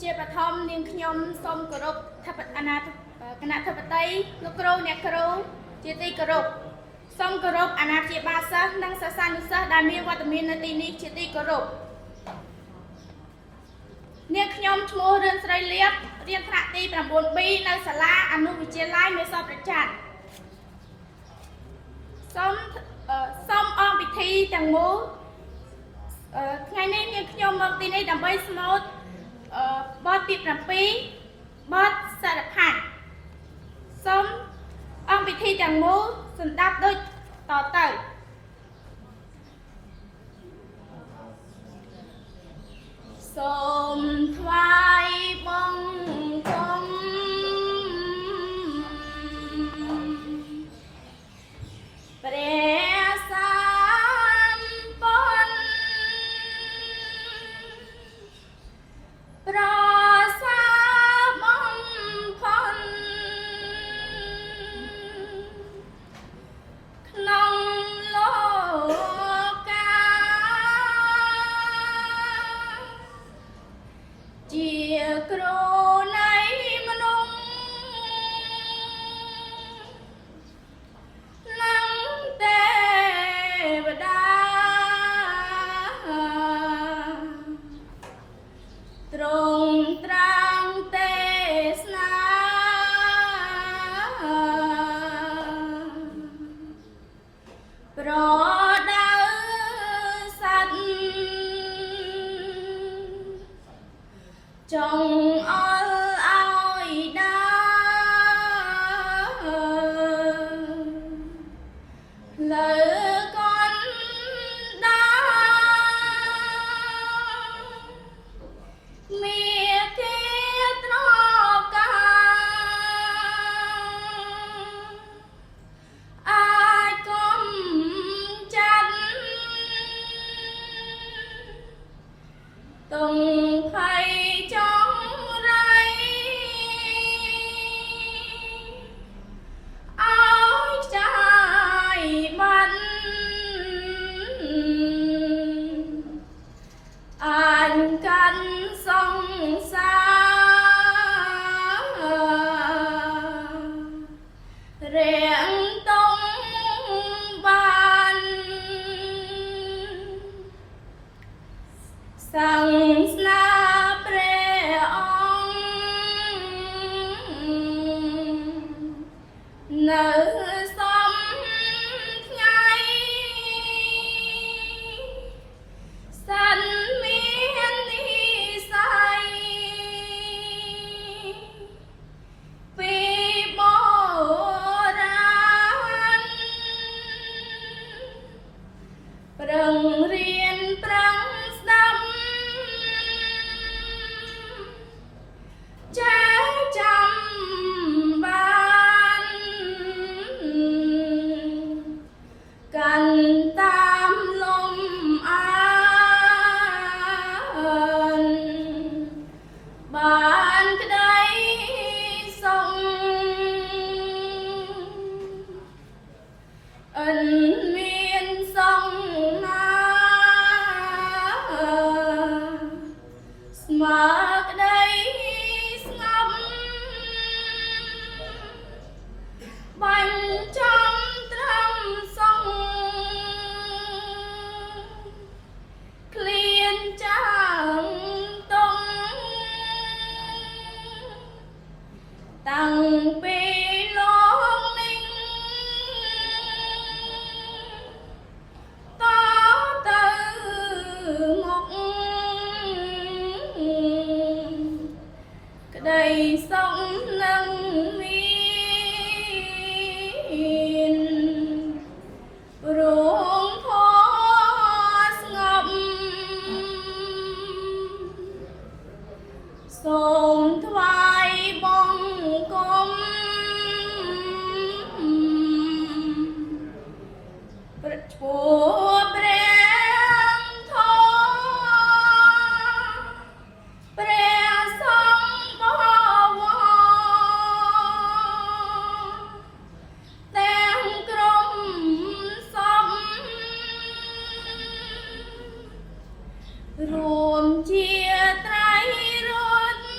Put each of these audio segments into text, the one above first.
ជាបឋមនាងខ្ញុំសូមគោរពអាណាគណៈធិបតីលោកគ្រូអ្នកគ្រូជាទីគោរពសូមគោរពអាណាព្យាបាលសិស្សនិងសិស្សានុសិស្សដែលមានវត្តមាននៅទីនេះជាទីគោរពនាងខ្ញុំឈ្មោះរឿនស្រីលៀបរៀនថ្នាក់ទី 9B នៅសាលាអនុវិទ្យាល័យមេសរប្រចាំសូមអមពិធីទាំងមូលថ្ងៃនេះនាងខ្ញុំមកទីនេះដើម្បីស្មូតបទទី7បទសារផាត់សូមអង្គពិធីទាំងមូលសម្ដាប់ដូចតទៅសូមថ្វាយបង្គំព្រះសម្ពុទ្ធប្រសាបំផុតក្នុងលោកកាជាគ្រូនៃមនុស្សនិងទេវតាទ្រង់ត្រាំងទេសនាប្រដៅសត្វចង់អល់ឲ្យដើលើកនដាមានគេត្រកាអាចកុំចាត់ទុំភ័យចង់រៃឲ្យចាយបាត់អាចកាន់សង្សាររាំងតុងបានសង្ស្នាព្រះអង្គនៅសំថ្ងៃសិនមាននិស័យពីបុរាណប្រឹងរៀនប្រឹងស្ដាប់ចេះចាំបានកាន់តាមលំអានបានក្តីសុខអិនមានសង្ណាស្មើក្តីស្ងប់បាញ់ចំត្រឹមសងក្លៀនចាំតុងតាំងពីលោកនេះតទៅមកក្តីសុខនឹងមានព្រមផស្ងប់សូមថ្វាយបង្គំព្រះឈ្មោះព្រះធម៌ព្រះសង្ឃបវរទាំងក្រុមសពរួមជាត្រៃរតន៍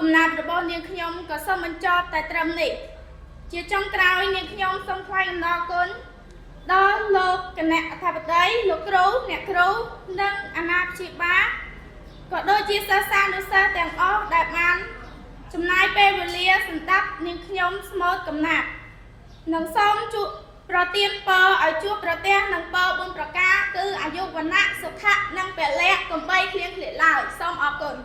កំណាព្យរបស់នាងខ្ញុំក៏សូមបញ្ចប់តែត្រឹមនេះជាចុងក្រោយនាងខ្ញុំសូមថ្លែងអំណរគុណដល់លោកគណៈអធិបតីលោកគ្រូអ្នកគ្រូនិងអាណាព្យាបាលក៏ដូចជាសិស្សានុសិស្សទាំងអស់ដែលបានចំណាយពេលវេលាសម្រាប់នាងខ្ញុំស្មូតកំណាព្យនិងសូមជួបប្រទានពរឲ្យជួបប្រទះនឹងពរ4ប្រការគឺអាយុវណ្ណៈសុខៈនិងពលៈកំបីគ្លៀងគ្លាឡើយសូមអរគុណ